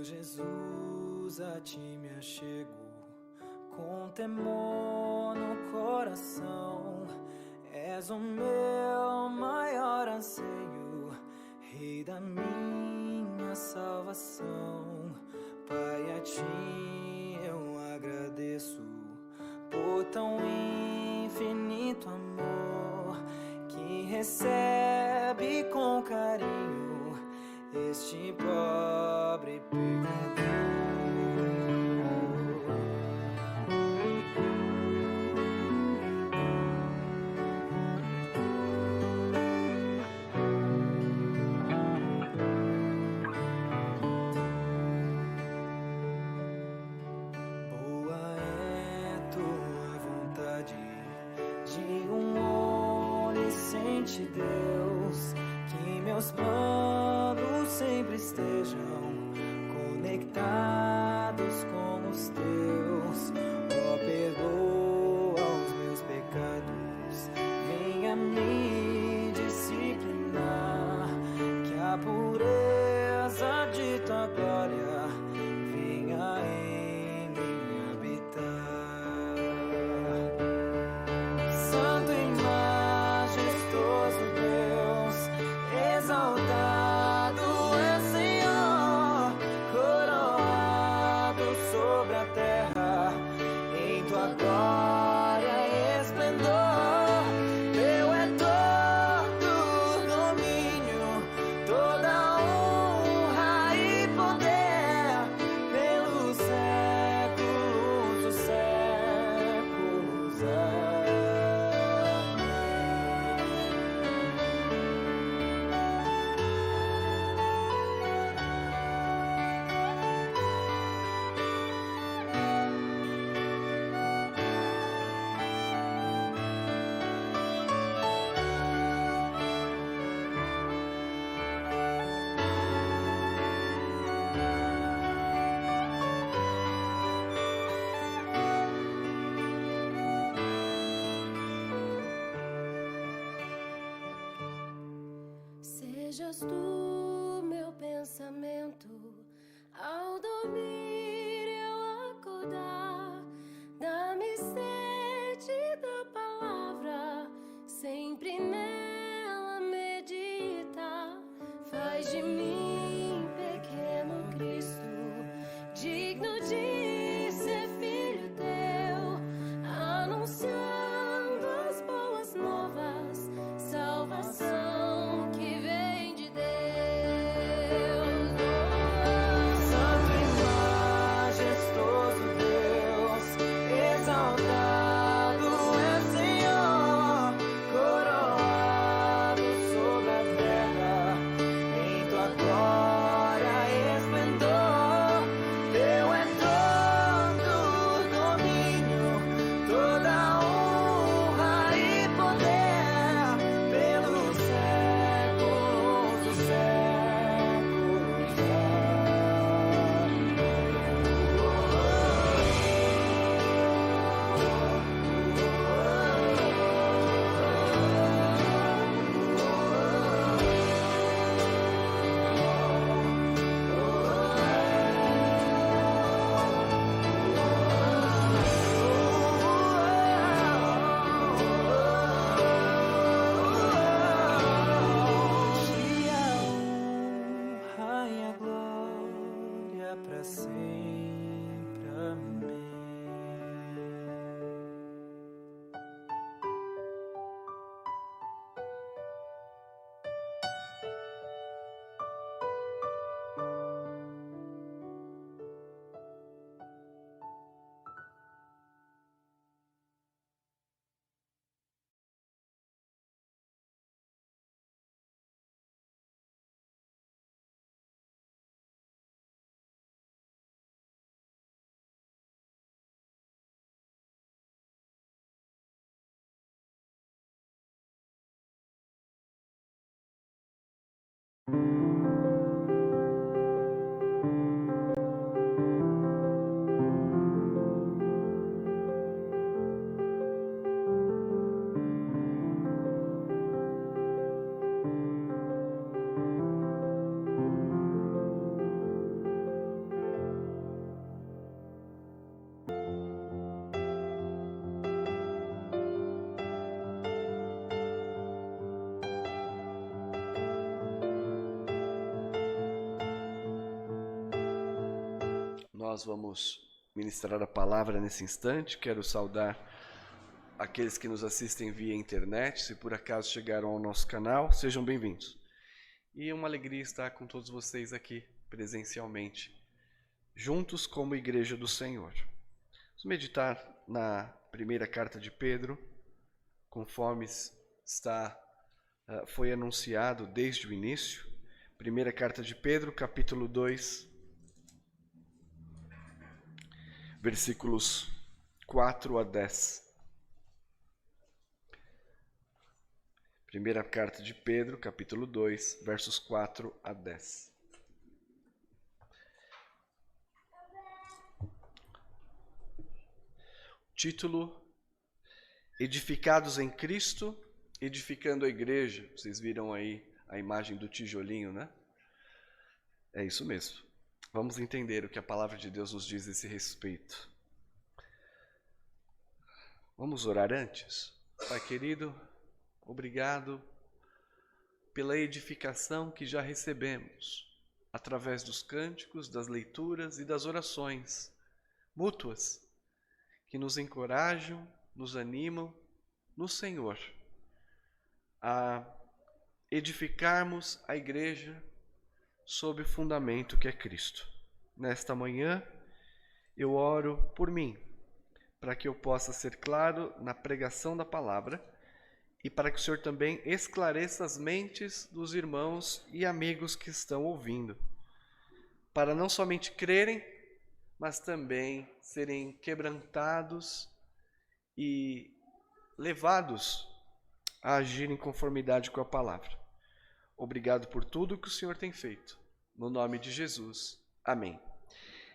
Jesus, a ti me achego, com temor no coração. És o meu maior anseio, Rei da minha salvação. Pai, a ti eu agradeço por tão infinito amor que recebe com carinho este pobre pecador. Boa é tua vontade de onisciente Deus, que meus planos sempre estejam conectados com os teus. Ó, perdoa os meus pecados, venha me disciplinar, que a pureza de tua glória venha em mim habitar. Santo e majestoso Deus, exaltado é Senhor, coroado sobre a terra, em tua glória e esplendor. Teu é todo domínio, toda honra e poder, pelos séculos dos séculos. Sejas tu meu pensamento ao dormir e ao acordar. Dá-me sede da palavra, sempre nela meditar. Faz de mim pequeno Cristo, digno de ser filho teu, anunciando as boas novas, salvação que vem de Deus. Santo e majestoso Deus, exaltado é Senhor, coroado sobre a terra, em tua glória e esplendor. Teu é todo domínio, toda honra e poder, pelos séculos dos séculos. E a honra e a glória para sempre. Amém. Nós vamos ministrar a palavra nesse instante. Quero saudar aqueles que nos assistem via internet. Se por acaso chegaram ao nosso canal, sejam bem-vindos. E é uma alegria estar com todos vocês aqui presencialmente, juntos como Igreja do Senhor. Vamos meditar na primeira carta de Pedro, conforme foi anunciado desde o início. Primeira carta de Pedro, capítulo 2, versículos 4 a 10. Primeira carta de Pedro, capítulo 2, versos 4 a 10. Título: Edificados em Cristo, edificando a igreja. Vocês viram aí a imagem do tijolinho, né? É isso mesmo. Vamos entender o que a palavra de Deus nos diz a esse respeito. Vamos orar antes? Pai querido, obrigado pela edificação que já recebemos através dos cânticos, das leituras e das orações mútuas que nos encorajam, nos animam no Senhor a edificarmos a igreja sob o fundamento que é Cristo. Nesta manhã eu oro por mim, para que eu possa ser claro na pregação da palavra e para que o Senhor também esclareça as mentes dos irmãos e amigos que estão ouvindo, para não somente crerem, mas também serem quebrantados e levados a agir em conformidade com a palavra. Obrigado por tudo que o Senhor tem feito. No nome de Jesus. Amém.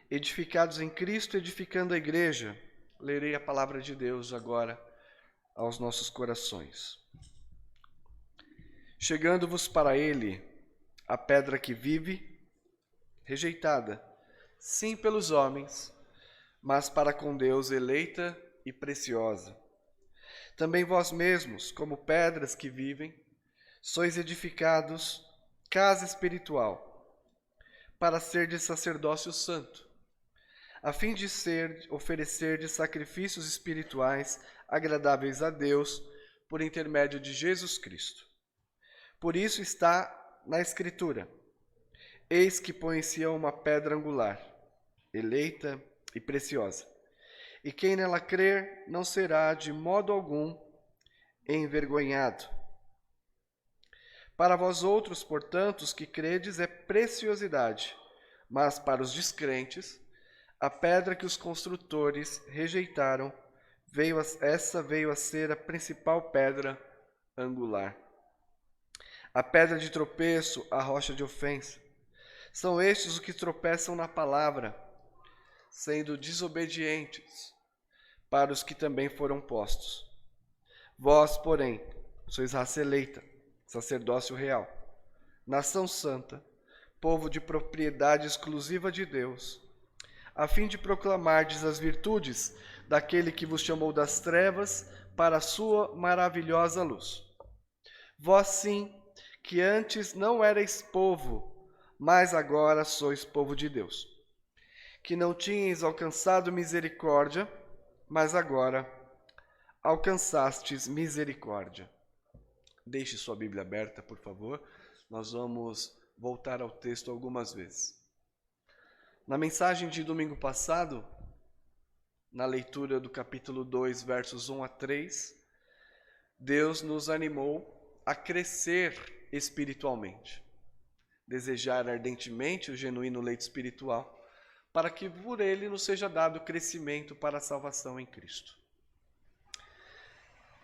Edificados em Cristo, edificando a igreja. Lerei a palavra de Deus agora aos nossos corações. Chegando-vos para ele, a pedra que vive, rejeitada, sim pelos homens, mas para com Deus eleita e preciosa. Também vós mesmos, como pedras que vivem, sois edificados, casa espiritual, para ser de sacerdócio santo, a fim de oferecer de sacrifícios espirituais agradáveis a Deus, por intermédio de Jesus Cristo. Por isso está na Escritura: eis que põe em Sião uma pedra angular, eleita e preciosa, e quem nela crer não será de modo algum envergonhado. Para vós outros, portanto, os que credes é preciosidade, mas para os descrentes, a pedra que os construtores rejeitaram, veio a ser a principal pedra angular. A pedra de tropeço, a rocha de ofensa. São estes os que tropeçam na palavra, sendo desobedientes para os que também foram postos. Vós, porém, sois raça eleita, sacerdócio real, nação santa, povo de propriedade exclusiva de Deus, a fim de proclamardes as virtudes daquele que vos chamou das trevas para a sua maravilhosa luz. Vós sim, que antes não erais povo, mas agora sois povo de Deus, que não tinhais alcançado misericórdia, mas agora alcançastes misericórdia. Deixe sua Bíblia aberta, por favor. Nós vamos voltar ao texto algumas vezes. Na mensagem de domingo passado, na leitura do capítulo 2, versos 1 a 3, Deus nos animou a crescer espiritualmente, desejar ardentemente o genuíno leite espiritual, para que por ele nos seja dado crescimento para a salvação em Cristo.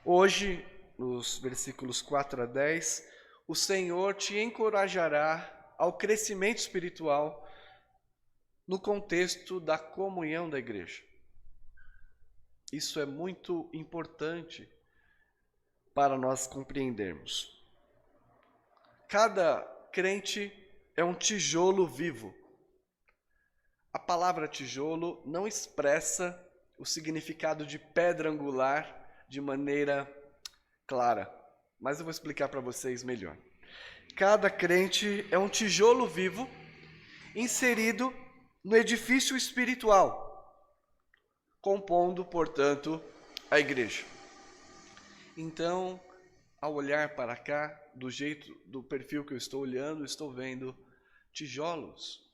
Hoje, nos versículos 4 a 10, o Senhor te encorajará ao crescimento espiritual no contexto da comunhão da igreja. Isso é muito importante para nós compreendermos. Cada crente é um tijolo vivo. A palavra tijolo não expressa o significado de pedra angular de maneira clara, mas eu vou explicar para vocês melhor. Cada crente é um tijolo vivo inserido no edifício espiritual, compondo, portanto, a igreja. Então, ao olhar para cá, do perfil que eu estou olhando, estou vendo tijolos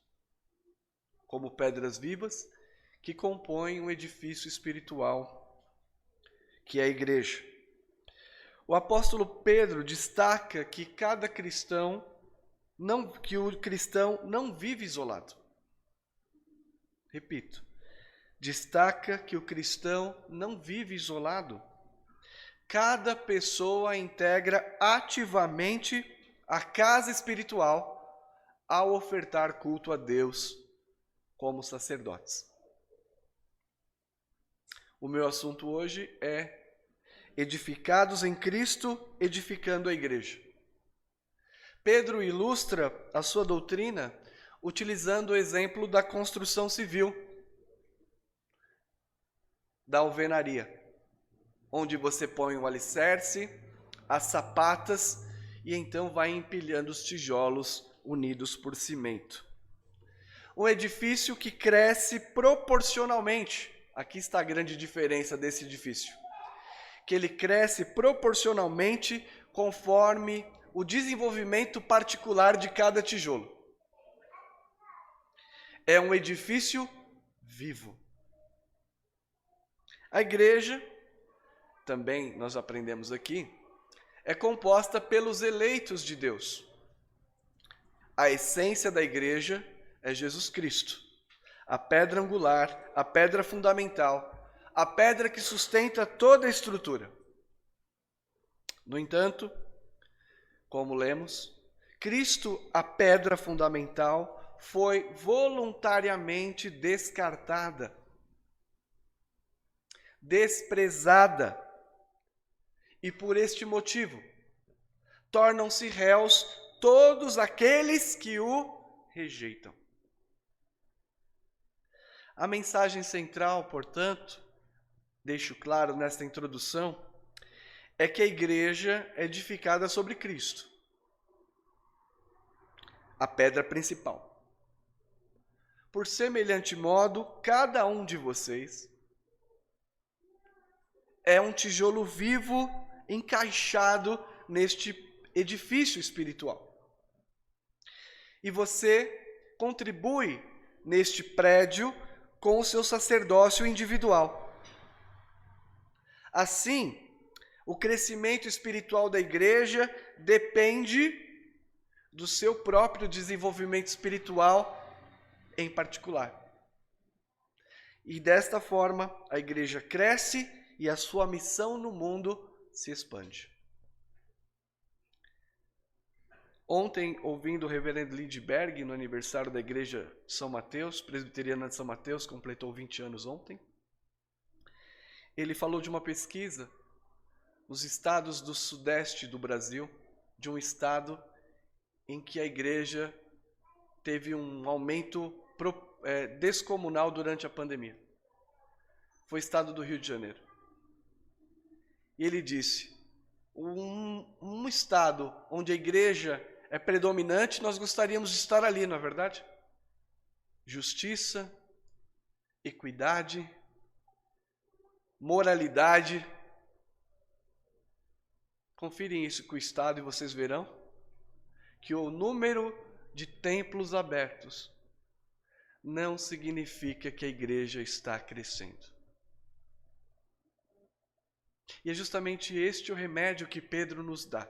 como pedras vivas que compõem um edifício espiritual, que é a igreja. O apóstolo Pedro destaca que o cristão não vive isolado. Repito, destaca que o cristão não vive isolado. Cada pessoa integra ativamente a casa espiritual ao ofertar culto a Deus como sacerdotes. O meu assunto hoje é edificados em Cristo, edificando a igreja. Pedro ilustra a sua doutrina utilizando o exemplo da construção civil, da alvenaria, onde você põe o alicerce, as sapatas e então vai empilhando os tijolos unidos por cimento. Um edifício que cresce proporcionalmente. Aqui está a grande diferença desse edifício. Que ele cresce proporcionalmente conforme o desenvolvimento particular de cada tijolo. É um edifício vivo. A igreja, também nós aprendemos aqui, é composta pelos eleitos de Deus. A essência da igreja é Jesus Cristo, a pedra angular, a pedra fundamental, a pedra que sustenta toda a estrutura. No entanto, como lemos, Cristo, a pedra fundamental, foi voluntariamente descartada, desprezada, e por este motivo tornam-se réus todos aqueles que o rejeitam. A mensagem central, portanto, deixo claro nesta introdução, é que a igreja é edificada sobre Cristo, a pedra principal. Por semelhante modo, cada um de vocês é um tijolo vivo encaixado neste edifício espiritual. E você contribui neste prédio com o seu sacerdócio individual. Assim, o crescimento espiritual da igreja depende do seu próprio desenvolvimento espiritual em particular. E desta forma, a igreja cresce e a sua missão no mundo se expande. Ontem, ouvindo o reverendo Lindbergh no aniversário da igreja de São Mateus, presbiteriana de São Mateus, completou 20 anos ontem, ele falou de uma pesquisa nos estados do sudeste do Brasil, de um estado em que a igreja teve um aumento descomunal durante a pandemia. Foi o estado do Rio de Janeiro. E ele disse, um estado onde a igreja é predominante, nós gostaríamos de estar ali, não é verdade? Justiça, equidade, moralidade. Confirem isso com o estado e vocês verão que o número de templos abertos não significa que a igreja está crescendo. E é justamente este o remédio que Pedro nos dá.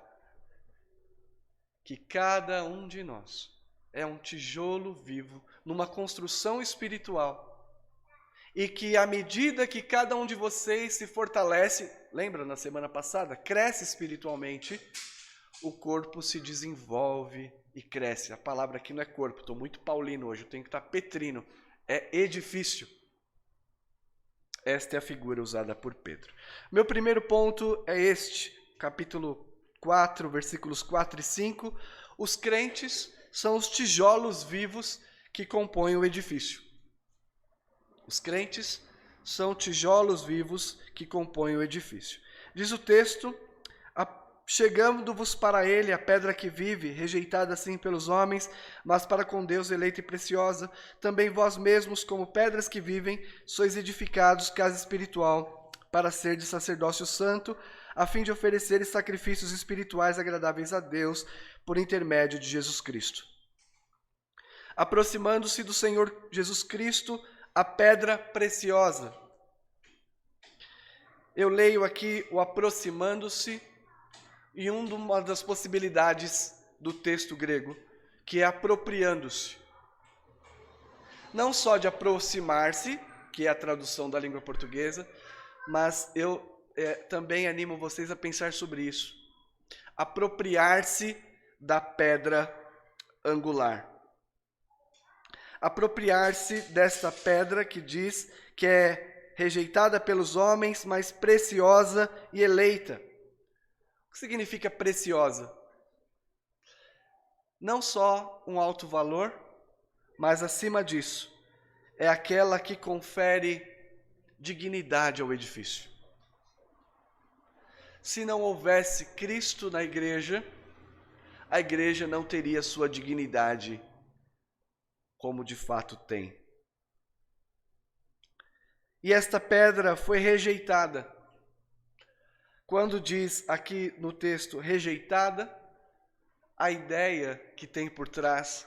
Que cada um de nós é um tijolo vivo numa construção espiritual. E que à medida que cada um de vocês se fortalece, lembra na semana passada, cresce espiritualmente, o corpo se desenvolve e cresce. A palavra aqui não é corpo, estou muito paulino hoje, eu tenho que estar petrino. É edifício. Esta é a figura usada por Pedro. Meu primeiro ponto é este, capítulo 4, versículos 4 e 5. Os crentes são os tijolos vivos que compõem o edifício. Os crentes são tijolos vivos que compõem o edifício. Diz o texto, chegando-vos para ele a pedra que vive, rejeitada assim pelos homens, mas para com Deus eleita e preciosa, também vós mesmos, como pedras que vivem, sois edificados casa espiritual, para ser de sacerdócio santo, a fim de oferecer sacrifícios espirituais agradáveis a Deus, por intermédio de Jesus Cristo. Aproximando-se do Senhor Jesus Cristo, a pedra preciosa. Eu leio aqui o aproximando-se, e uma das possibilidades do texto grego, que é apropriando-se. Não só de aproximar-se, que é a tradução da língua portuguesa, mas eu também animo vocês a pensar sobre isso. Apropriar-se da pedra angular. Apropriar-se desta pedra que diz que é rejeitada pelos homens, mas preciosa e eleita. O que significa preciosa? Não só um alto valor, mas acima disso, é aquela que confere dignidade ao edifício. Se não houvesse Cristo na igreja, a igreja não teria sua dignidade como de fato tem. E esta pedra foi rejeitada. Quando diz aqui no texto rejeitada, a ideia que tem por trás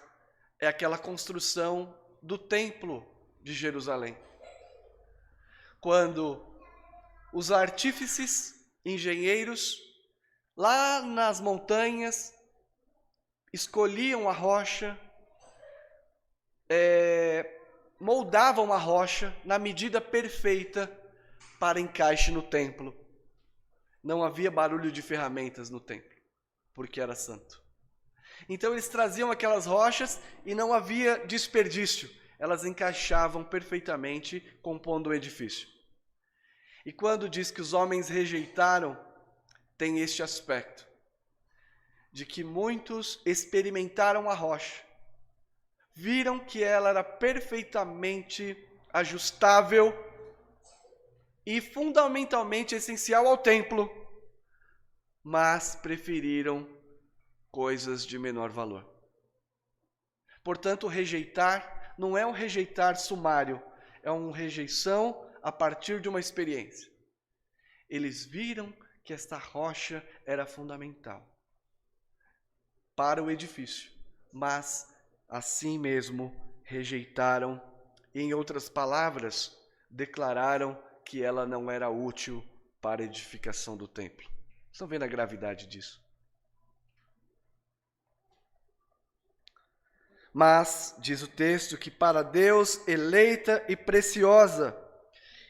é aquela construção do templo de Jerusalém. Quando os artífices, engenheiros, lá nas montanhas, escolhiam a rocha, moldavam a rocha na medida perfeita para encaixe no templo. Não havia barulho de ferramentas no templo, porque era santo. Então eles traziam aquelas rochas e não havia desperdício. Elas encaixavam perfeitamente, compondo o edifício. E quando diz que os homens rejeitaram, tem este aspecto, de que muitos experimentaram a rocha, viram que ela era perfeitamente ajustável e fundamentalmente essencial ao templo, mas preferiram coisas de menor valor. Portanto, rejeitar não é um rejeitar sumário, é uma rejeição a partir de uma experiência. Eles viram que esta rocha era fundamental para o edifício, mas assim mesmo rejeitaram, e, em outras palavras, declararam que ela não era útil para a edificação do templo. Estão vendo a gravidade disso? Mas, diz o texto, que para Deus eleita e preciosa.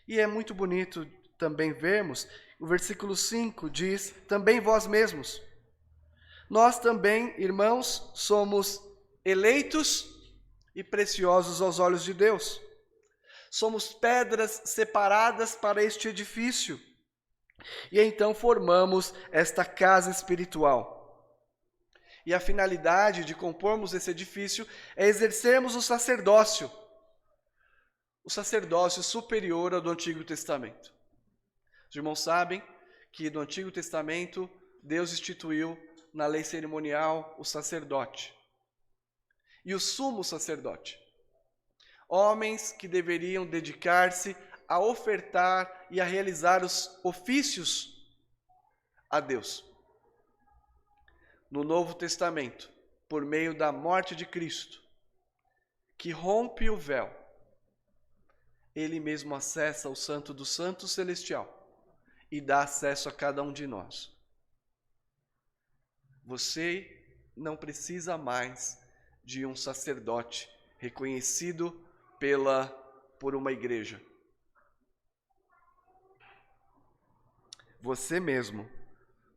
E é muito bonito também vermos, o versículo 5 diz, também vós mesmos. Nós também, irmãos, somos eleitos e preciosos aos olhos de Deus. Somos pedras separadas para este edifício. E então formamos esta casa espiritual. E a finalidade de compormos esse edifício é exercermos o sacerdócio superior ao do Antigo Testamento. Os irmãos sabem que no Antigo Testamento Deus instituiu na lei cerimonial o sacerdote e o sumo sacerdote. Homens que deveriam dedicar-se a ofertar e a realizar os ofícios a Deus. No Novo Testamento, por meio da morte de Cristo, que rompe o véu, Ele mesmo acessa o Santo do Santo Celestial e dá acesso a cada um de nós. Você não precisa mais de um sacerdote reconhecido por uma igreja. Você mesmo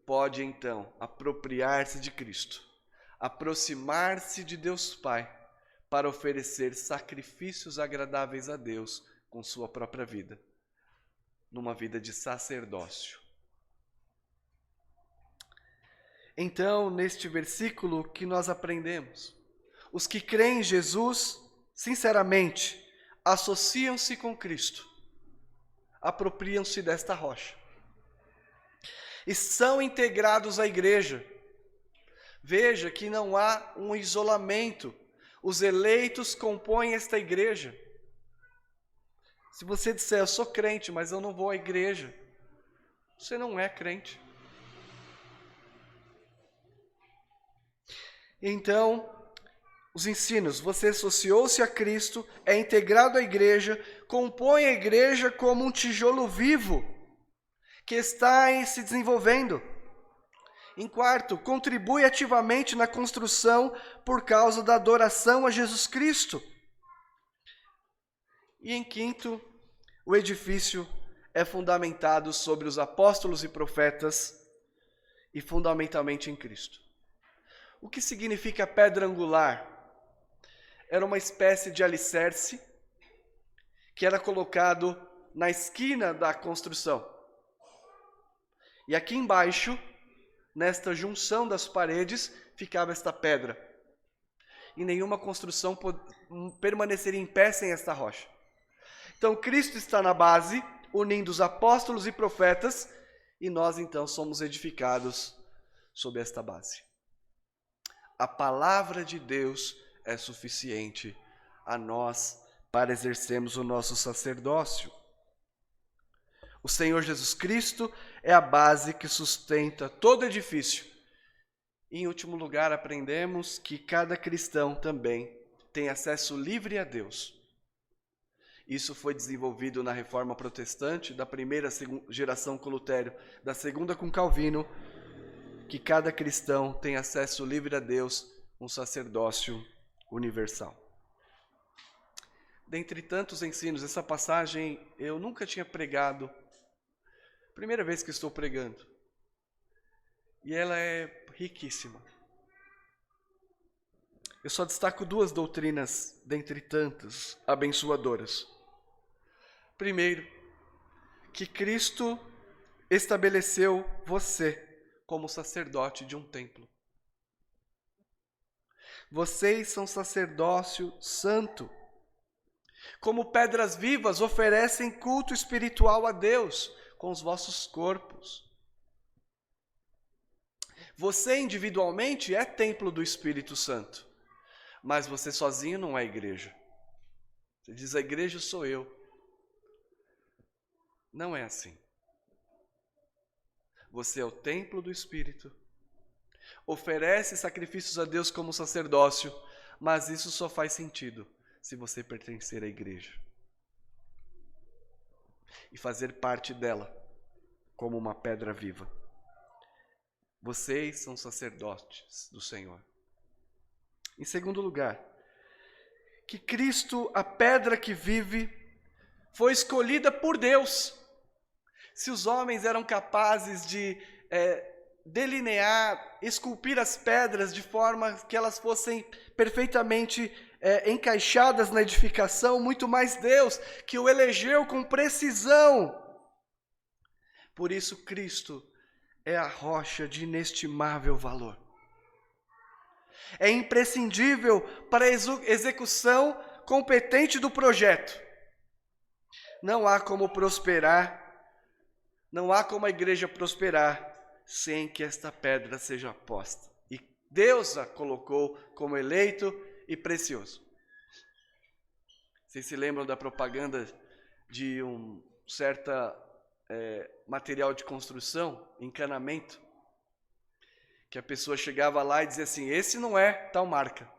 pode então apropriar-se de Cristo, aproximar-se de Deus Pai para oferecer sacrifícios agradáveis a Deus com sua própria vida, numa vida de sacerdócio. Então, neste versículo, o que nós aprendemos? Os que creem em Jesus, sinceramente, associam-se com Cristo, apropriam-se desta rocha. e são integrados à igreja. Veja que não há um isolamento. Os eleitos compõem esta igreja. Se você disser, eu sou crente, mas eu não vou à igreja, você não é crente. Então, os ensinos, você associou-se a Cristo, é integrado à igreja, compõe a igreja como um tijolo vivo, que está se desenvolvendo. Em quarto, contribui ativamente na construção por causa da adoração a Jesus Cristo. E em quinto, o edifício é fundamentado sobre os apóstolos e profetas e fundamentalmente em Cristo. O que significa pedra angular? Era uma espécie de alicerce que era colocado na esquina da construção. E aqui embaixo, nesta junção das paredes, ficava esta pedra. E nenhuma construção permaneceria em pé sem esta rocha. Então Cristo está na base, unindo os apóstolos e profetas, e nós então somos edificados sob esta base. A palavra de Deus é suficiente a nós para exercermos o nosso sacerdócio. O Senhor Jesus Cristo é a base que sustenta todo edifício. E, em último lugar, aprendemos que cada cristão também tem acesso livre a Deus. Isso foi desenvolvido na Reforma Protestante, da primeira geração com Lutero, da segunda com Calvino, que cada cristão tem acesso livre a Deus, um sacerdócio universal. Dentre tantos ensinos, essa passagem eu nunca tinha pregado. Primeira vez que estou pregando. E ela é riquíssima. Eu só destaco duas doutrinas dentre tantas abençoadoras. Primeiro, que Cristo estabeleceu você como sacerdote de um templo. Vocês são sacerdócio santo. Como pedras vivas, oferecem culto espiritual a Deus com os vossos corpos. Você individualmente é templo do Espírito Santo, mas você sozinho não é igreja. Você diz, a igreja sou eu. Não é assim. Você é o templo do Espírito, oferece sacrifícios a Deus como sacerdócio, mas isso só faz sentido se você pertencer à igreja e fazer parte dela como uma pedra viva. Vocês são sacerdotes do Senhor. Em segundo lugar, que Cristo, a pedra que vive, foi escolhida por Deus. Se os homens eram capazes de delinear, esculpir as pedras de forma que elas fossem perfeitamente encaixadas na edificação, muito mais Deus, que o elegeu com precisão. Por isso Cristo é a rocha de inestimável valor. É imprescindível para a execução competente do projeto. Não há como prosperar, não há como a igreja prosperar sem que esta pedra seja posta. E Deus a colocou como eleito e precioso. Vocês se lembram da propaganda de um certo material de construção, encanamento? Que a pessoa chegava lá e dizia assim, esse não é tal marca.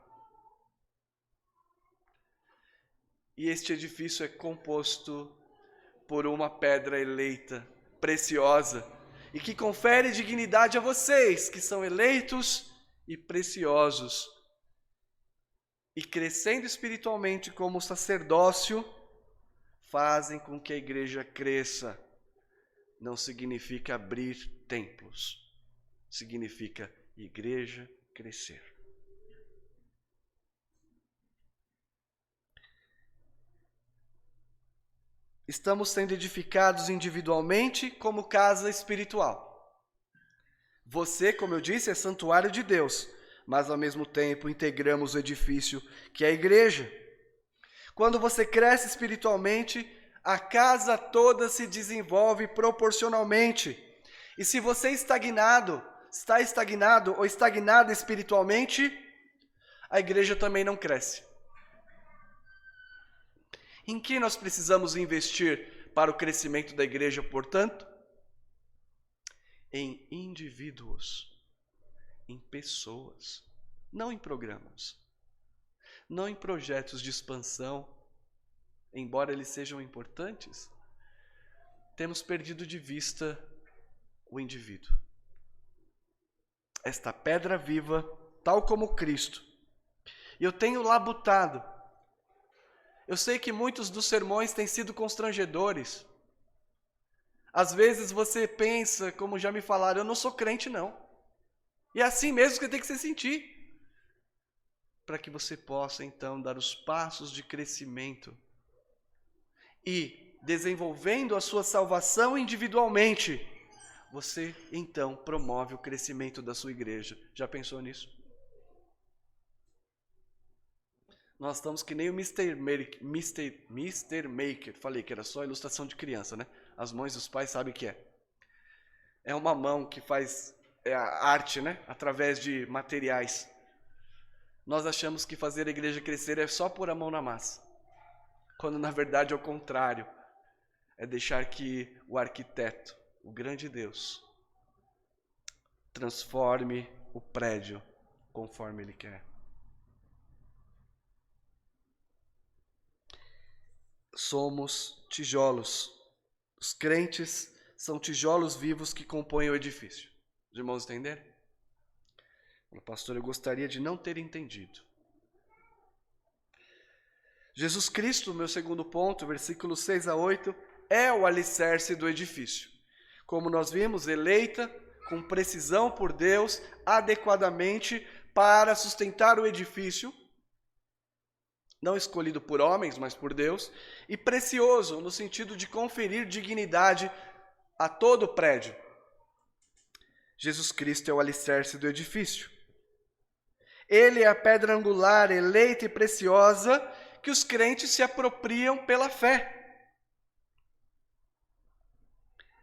E este edifício é composto por uma pedra eleita, preciosa, e que confere dignidade a vocês, que são eleitos e preciosos. E crescendo espiritualmente como sacerdócio, fazem com que a igreja cresça. Não significa abrir templos, significa igreja crescer. Estamos sendo edificados individualmente como casa espiritual. Você, como eu disse, é santuário de Deus, mas ao mesmo tempo integramos o edifício que é a igreja. Quando você cresce espiritualmente, a casa toda se desenvolve proporcionalmente. E se você está estagnado ou estagnada espiritualmente, a igreja também não cresce. Em que nós precisamos investir para o crescimento da igreja, portanto? Em indivíduos, em pessoas, não em programas, não em projetos de expansão, embora eles sejam importantes. Temos perdido de vista o indivíduo. Esta pedra viva, tal como Cristo. E eu tenho labutado. Eu sei que muitos dos sermões têm sido constrangedores. Às vezes você pensa, como já me falaram, eu não sou crente não. E é assim mesmo que tem que se sentir. Para que você possa então dar os passos de crescimento. E desenvolvendo a sua salvação individualmente, você então promove o crescimento da sua igreja. Já pensou nisso? Nós estamos que nem o Mr. Maker. Falei que era só ilustração de criança, né? As mães e os pais sabem o que é. É uma mão que faz a arte, né? Através de materiais. Nós achamos que fazer a igreja crescer é só pôr a mão na massa. Quando na verdade é o contrário. É deixar que o arquiteto, o grande Deus, transforme o prédio conforme Ele quer. Somos tijolos. Os crentes são tijolos vivos que compõem o edifício. Os irmãos entenderam? Pastor, eu gostaria de não ter entendido. Jesus Cristo, meu segundo ponto, versículos 6 a 8, é o alicerce do edifício. Como nós vimos, eleita com precisão por Deus, adequadamente para sustentar o edifício, não escolhido por homens, mas por Deus, e precioso no sentido de conferir dignidade a todo o prédio. Jesus Cristo é o alicerce do edifício. Ele é a pedra angular, eleita e preciosa, que os crentes se apropriam pela fé.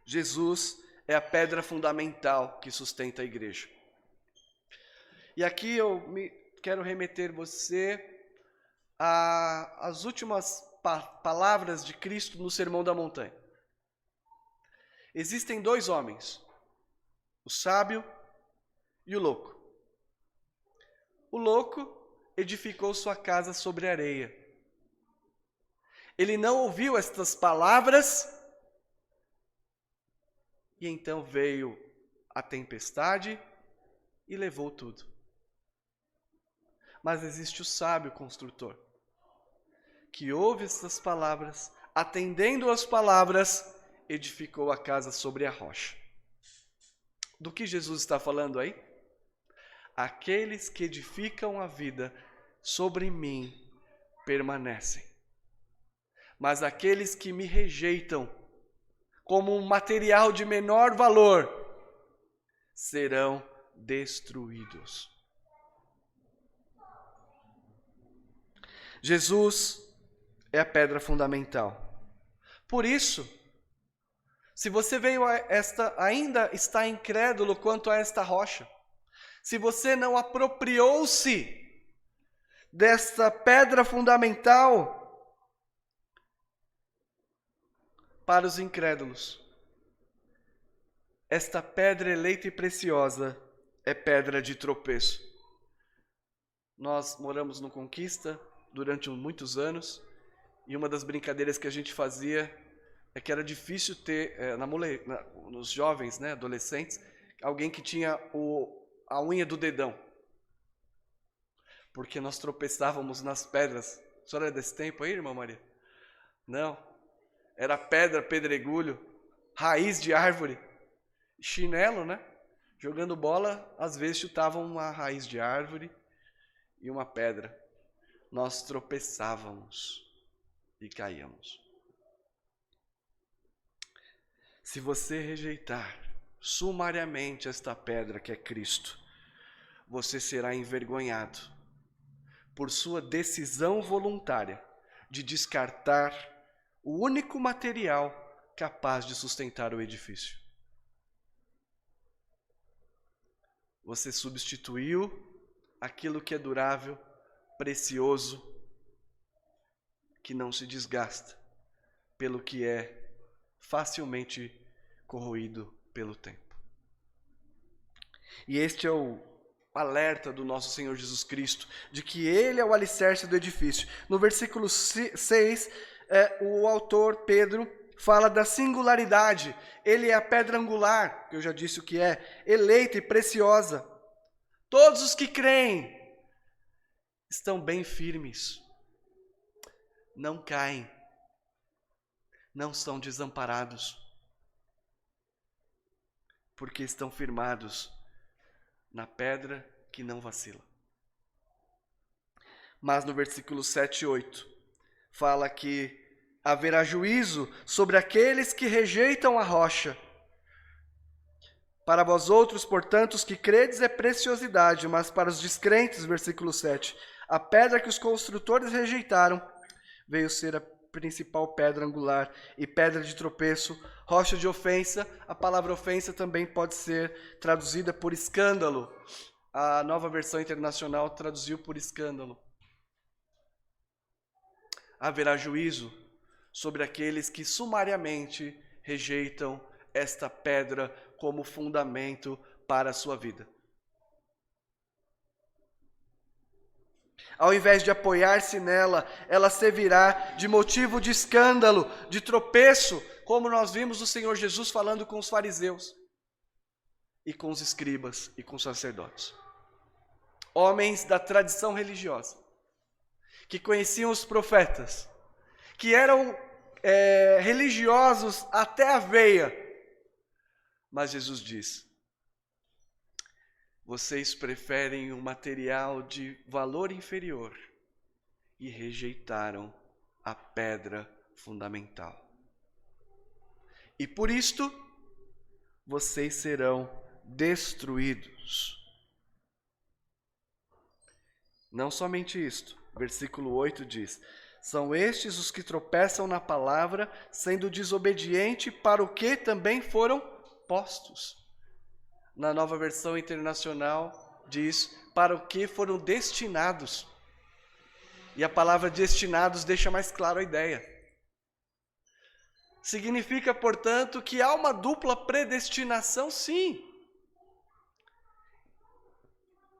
Jesus é a pedra fundamental que sustenta a igreja. E aqui eu quero remeter você às últimas palavras de Cristo no Sermão da Montanha. Existem dois homens, o sábio e o louco. O louco edificou sua casa sobre areia. Ele não ouviu estas palavras e então veio a tempestade e levou tudo. Mas existe o sábio construtor, que ouve essas palavras, atendendo às palavras, edificou a casa sobre a rocha. Do que Jesus está falando aí? Aqueles que edificam a vida sobre mim permanecem. Mas aqueles que me rejeitam como um material de menor valor serão destruídos. Jesus é a pedra fundamental. Por isso, se você ainda está incrédulo quanto a esta rocha, se você não apropriou-se desta pedra fundamental, para os incrédulos, esta pedra eleita e preciosa é pedra de tropeço. Nós moramos no Conquista durante muitos anos, e uma das brincadeiras que a gente fazia é que era difícil ter, nos jovens, né, adolescentes, alguém que tinha a unha do dedão. Porque nós tropeçávamos nas pedras. A senhora é desse tempo aí, irmã Maria? Não. Era pedra, pedregulho, raiz de árvore, chinelo, né? Jogando bola, às vezes chutavam uma raiz de árvore e uma pedra. Nós tropeçávamos e caíamos. Se você rejeitar sumariamente esta pedra que é Cristo, você será envergonhado por sua decisão voluntária de descartar o único material capaz de sustentar o edifício. Você substituiu aquilo que é durável, precioso, que não se desgasta, pelo que é facilmente corroído pelo tempo. E este é o alerta do nosso Senhor Jesus Cristo, de que Ele é o alicerce do edifício. No versículo 6, o autor Pedro fala da singularidade. Ele é a pedra angular, que eu já disse o que é, eleita e preciosa. Todos os que creem estão bem firmes, não caem, não são desamparados, porque estão firmados na pedra que não vacila. Mas no versículo 7 e 8, fala que haverá juízo sobre aqueles que rejeitam a rocha. Para vós outros, portanto, os que credes é preciosidade, mas para os descrentes, versículo 7, a pedra que os construtores rejeitaram veio ser a principal pedra angular e pedra de tropeço, rocha de ofensa. A palavra ofensa também pode ser traduzida por escândalo. A Nova Versão Internacional traduziu por escândalo. Haverá juízo sobre aqueles que sumariamente rejeitam esta pedra como fundamento para a sua vida. Ao invés de apoiar-se nela, ela servirá de motivo de escândalo, de tropeço, como nós vimos o Senhor Jesus falando com os fariseus e com os escribas e com os sacerdotes. Homens da tradição religiosa, que conheciam os profetas, que eram religiosos até a veia. Mas Jesus diz: vocês preferem um material de valor inferior e rejeitaram a pedra fundamental. E por isto, vocês serão destruídos. Não somente isto, versículo 8 diz: são estes os que tropeçam na palavra, sendo desobediente para o que também foram postos. Na Nova Versão Internacional diz para o que foram destinados. E a palavra destinados deixa mais claro a ideia. Significa, portanto, que há uma dupla predestinação, sim.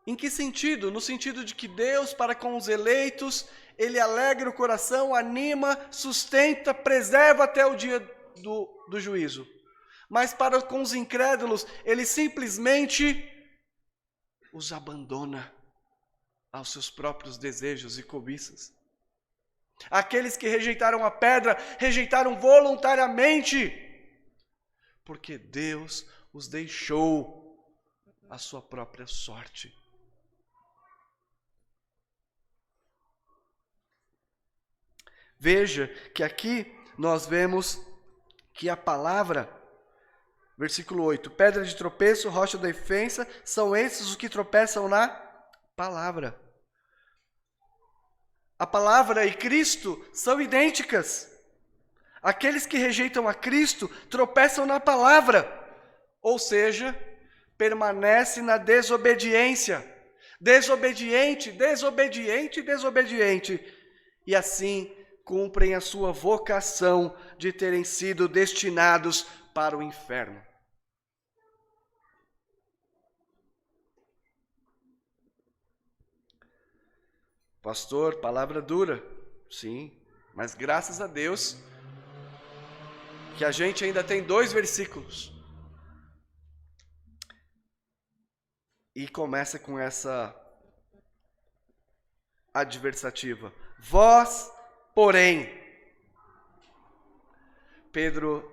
Em que sentido? No sentido de que Deus, para com os eleitos, Ele alegra o coração, anima, sustenta, preserva até o dia do juízo. Mas para com os incrédulos, Ele simplesmente os abandona aos seus próprios desejos e cobiças. Aqueles que rejeitaram a pedra, rejeitaram voluntariamente, porque Deus os deixou à sua própria sorte. Veja que aqui nós vemos que a palavra, versículo 8, pedra de tropeço, rocha da ofensa, são esses os que tropeçam na palavra. A palavra e Cristo são idênticas. Aqueles que rejeitam a Cristo tropeçam na palavra, ou seja, permanece na desobediência. Desobediente, desobediente, desobediente. E assim cumprem a sua vocação de terem sido destinados para o inferno. Pastor, palavra dura. Sim, mas graças a Deus que a gente ainda tem 2 versículos. E começa com essa adversativa. Vós, porém, Pedro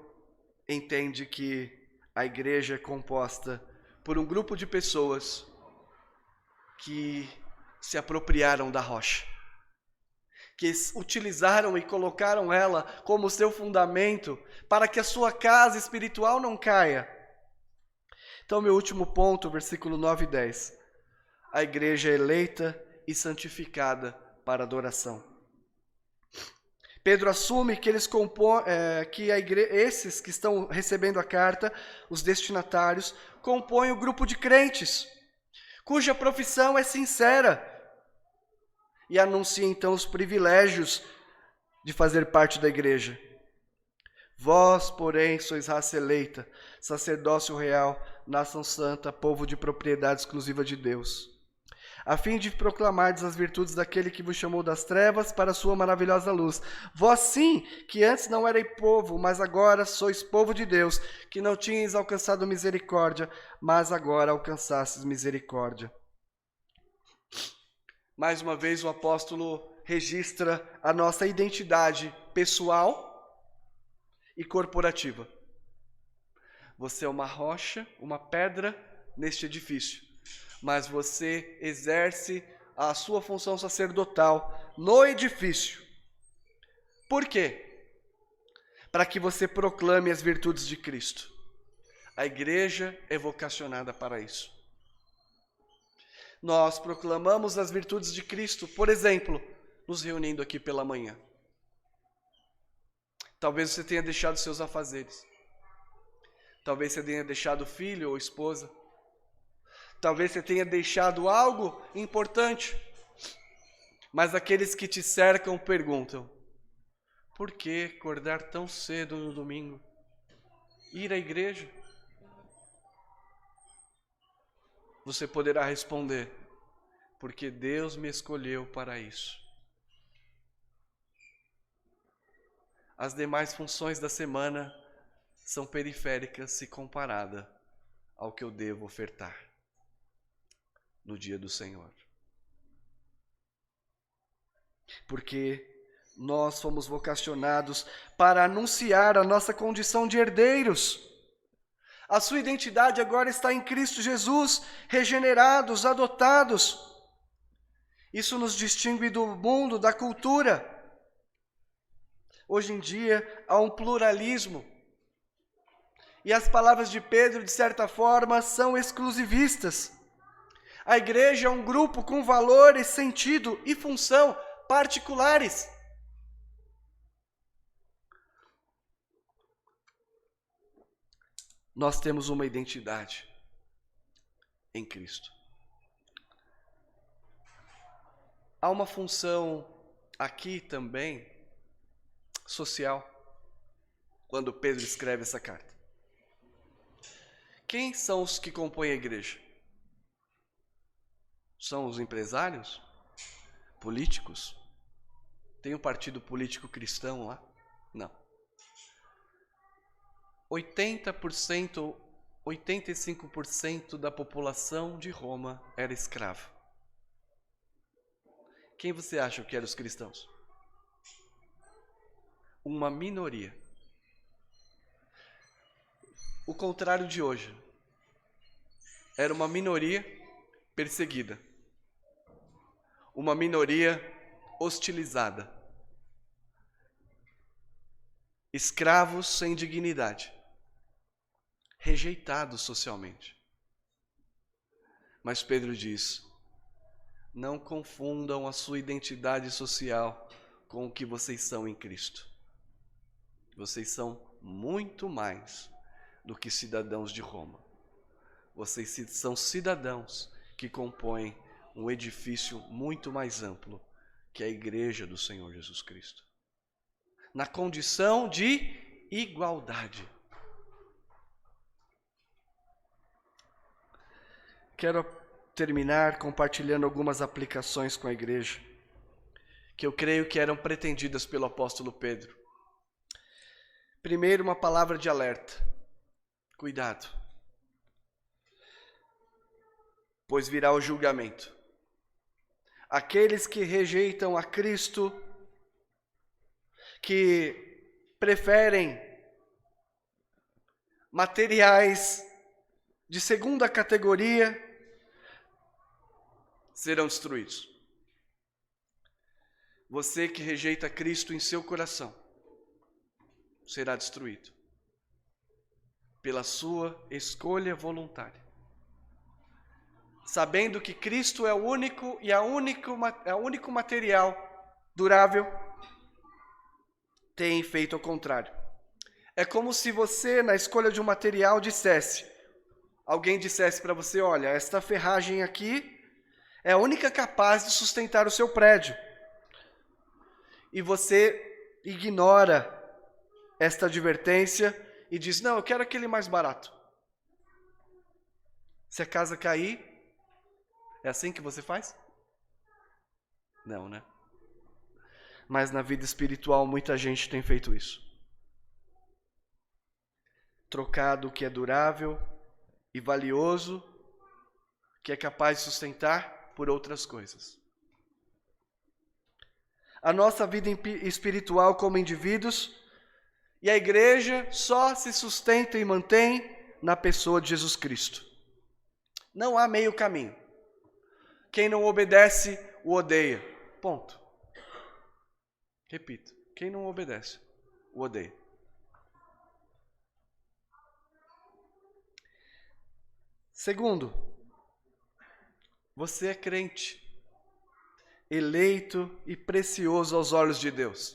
entende que a igreja é composta por um grupo de pessoas que se apropriaram da rocha, que utilizaram e colocaram ela como seu fundamento para que a sua casa espiritual não caia. Então, meu último ponto, versículo 9 e 10. A igreja é eleita e santificada para adoração. Pedro assume que esses que estão recebendo a carta, os destinatários, compõem o grupo de crentes cuja profissão é sincera, e anuncia então os privilégios de fazer parte da igreja. Vós, porém, sois raça eleita, sacerdócio real, nação santa, povo de propriedade exclusiva de Deus, a fim de proclamardes as virtudes daquele que vos chamou das trevas para a sua maravilhosa luz. Vós sim, que antes não erais povo, mas agora sois povo de Deus, que não tinhais alcançado misericórdia, mas agora alcançastes misericórdia. Mais uma vez o apóstolo registra a nossa identidade pessoal e corporativa. Você é uma rocha, uma pedra neste edifício, mas você exerce a sua função sacerdotal no edifício. Por quê? Para que você proclame as virtudes de Cristo. A igreja é vocacionada para isso. Nós proclamamos as virtudes de Cristo, por exemplo, nos reunindo aqui pela manhã. Talvez você tenha deixado seus afazeres. Talvez você tenha deixado filho ou esposa. Talvez você tenha deixado algo importante. Mas aqueles que te cercam perguntam: por que acordar tão cedo no domingo? Ir à igreja? Você poderá responder: porque Deus me escolheu para isso. As demais funções da semana são periféricas se comparada ao que eu devo ofertar no dia do Senhor. Porque nós fomos vocacionados para anunciar a nossa condição de herdeiros. A sua identidade agora está em Cristo Jesus, regenerados, adotados. Isso nos distingue do mundo, da cultura. Hoje em dia há um pluralismo. E as palavras de Pedro, de certa forma, são exclusivistas. A igreja é um grupo com valores, sentido e função particulares. Nós temos uma identidade em Cristo. Há uma função aqui também social, quando Pedro escreve essa carta. Quem são os que compõem a igreja? São os empresários? Políticos? Tem um partido político cristão lá? Não. 80%, 85% da população de Roma era escrava. Quem você acha que eram os cristãos? Uma minoria. O contrário de hoje. Era uma minoria perseguida. Uma minoria hostilizada. Escravos sem dignidade. Rejeitados socialmente. Mas Pedro diz: não confundam a sua identidade social com o que vocês são em Cristo. Vocês são muito mais do que cidadãos de Roma. Vocês são cidadãos que compõem um edifício muito mais amplo, que é a igreja do Senhor Jesus Cristo. Na condição de igualdade. Quero terminar compartilhando algumas aplicações com a igreja, que eu creio que eram pretendidas pelo apóstolo Pedro. Primeiro, uma palavra de alerta. Cuidado, pois virá o julgamento. Aqueles que rejeitam a Cristo, que preferem materiais de segunda categoria, serão destruídos. Você que rejeita Cristo em seu coração, será destruído pela sua escolha voluntária. Sabendo que Cristo é o único e o único material durável, tem feito ao contrário. É como se você, na escolha de um material, dissesse: alguém dissesse para você, olha, esta ferragem aqui é a única capaz de sustentar o seu prédio. E você ignora esta advertência e diz, não, eu quero aquele mais barato. Se a casa cair, é assim que você faz? Não, né? Mas na vida espiritual muita gente tem feito isso. Trocado o que é durável e valioso, que é capaz de sustentar, por outras coisas. A nossa vida espiritual como indivíduos e a igreja só se sustenta e mantém na pessoa de Jesus Cristo. Não há meio caminho. Quem não obedece, o odeia. Ponto. Repito, quem não obedece, o odeia. Segundo, você é crente, eleito e precioso aos olhos de Deus.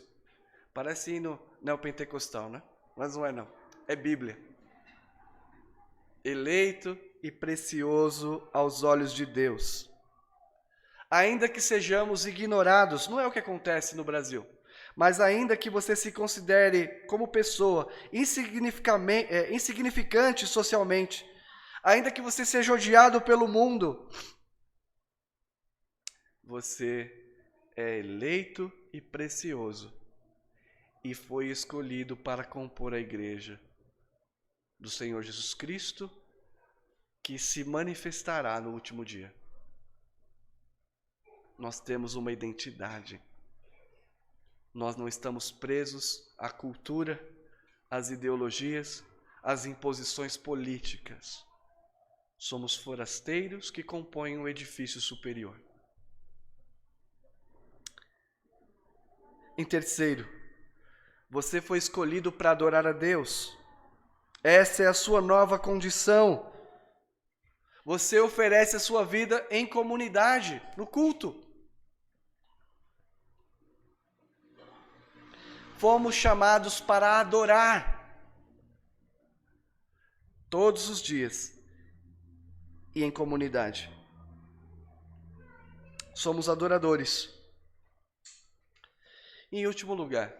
Parece hino neopentecostal, né? Mas não é não, é Bíblia. Eleito e precioso aos olhos de Deus. Ainda que sejamos ignorados, não é o que acontece no Brasil, mas ainda que você se considere como pessoa insignificante socialmente, ainda que você seja odiado pelo mundo, você é eleito e precioso e foi escolhido para compor a igreja do Senhor Jesus Cristo, que se manifestará no último dia. Nós temos uma identidade. Nós não estamos presos à cultura, às ideologias, às imposições políticas. Somos forasteiros que compõem um edifício superior. Em terceiro, você foi escolhido para adorar a Deus. Essa é a sua nova condição. Você oferece a sua vida em comunidade, no culto. Fomos chamados para adorar todos os dias e em comunidade. Somos adoradores. Em último lugar,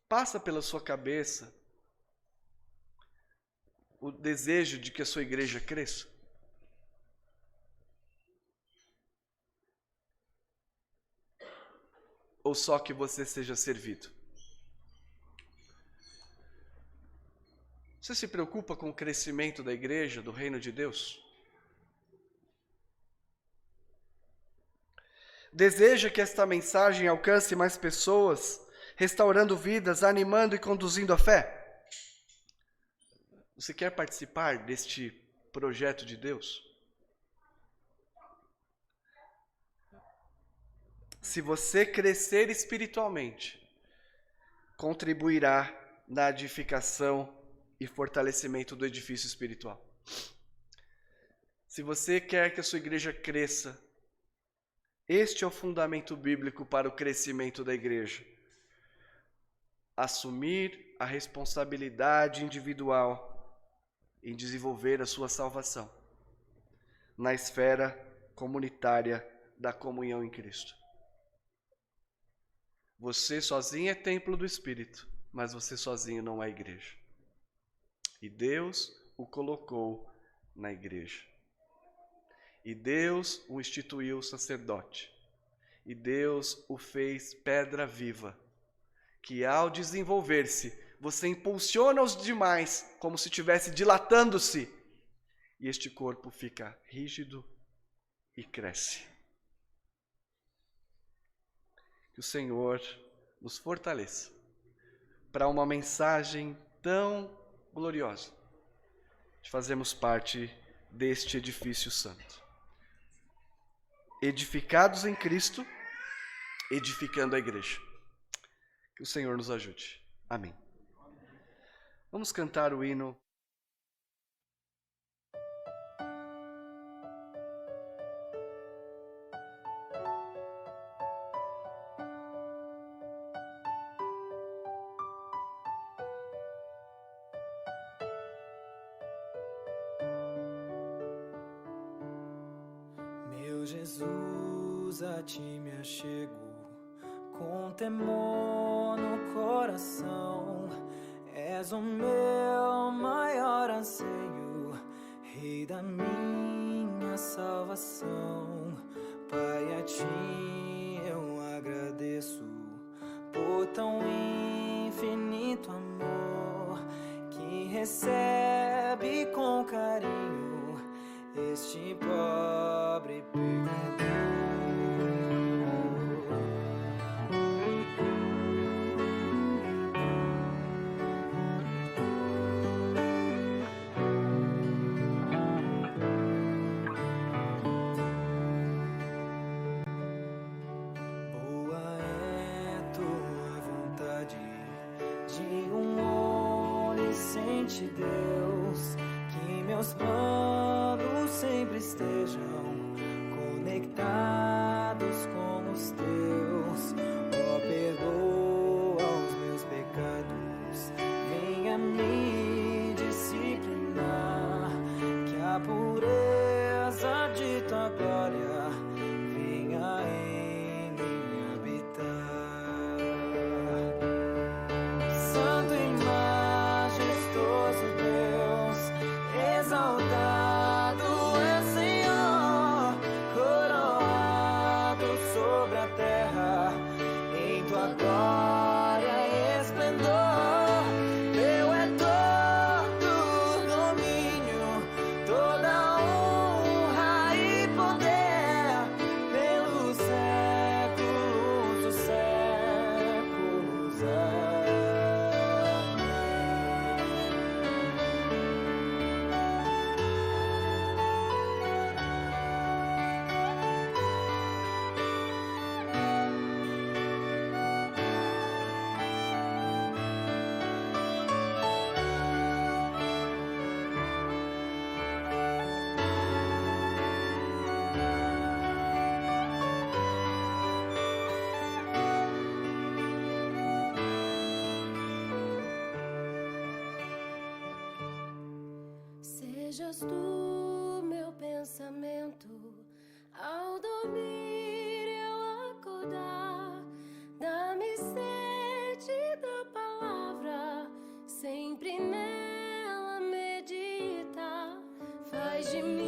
passa pela sua cabeça o desejo de que a sua igreja cresça? Ou só que você seja servido? Você se preocupa com o crescimento da igreja, do reino de Deus? Deseja que esta mensagem alcance mais pessoas, restaurando vidas, animando e conduzindo a fé? Você quer participar deste projeto de Deus? Se você crescer espiritualmente, contribuirá na edificação e fortalecimento do edifício espiritual. Se você quer que a sua igreja cresça, este é o fundamento bíblico para o crescimento da igreja. Assumir a responsabilidade individual em desenvolver a sua salvação na esfera comunitária da comunhão em Cristo. Você sozinho é templo do Espírito, mas você sozinho não é igreja. E Deus o colocou na igreja. E Deus o instituiu sacerdote. E Deus o fez pedra viva, que ao desenvolver-se, você impulsiona os demais como se estivesse dilatando-se. E este corpo fica rígido e cresce. Que o Senhor nos fortaleça para uma mensagem tão gloriosa de fazermos parte deste edifício santo. Edificados em Cristo, edificando a igreja. Que o Senhor nos ajude. Amém. Vamos cantar o hino Meu Jesus, a ti me achego, com temor no coração. És o meu maior anseio, Rei da minha salvação. Pai, a ti eu agradeço por tão infinito amor que recebe com carinho este pobre pecador. Boa é tua vontade de um onisciente Deus, que meus planos sempre estejam conectados com os teus. Ó, perdoa os meus pecados, venha me disciplinar, que a pureza de tua glória venha em mim habitar. Santo e majestoso Deus, exaltado é Senhor, coroado sobre a terra, em tua glória e esplendor. Teu é todo o domínio, toda honra e poder, pelos séculos dos séculos. Amém. Sejas tu meu pensamento ao dormir e ao acordar. Dá-me sede da palavra, sempre nela meditar. Faz de mim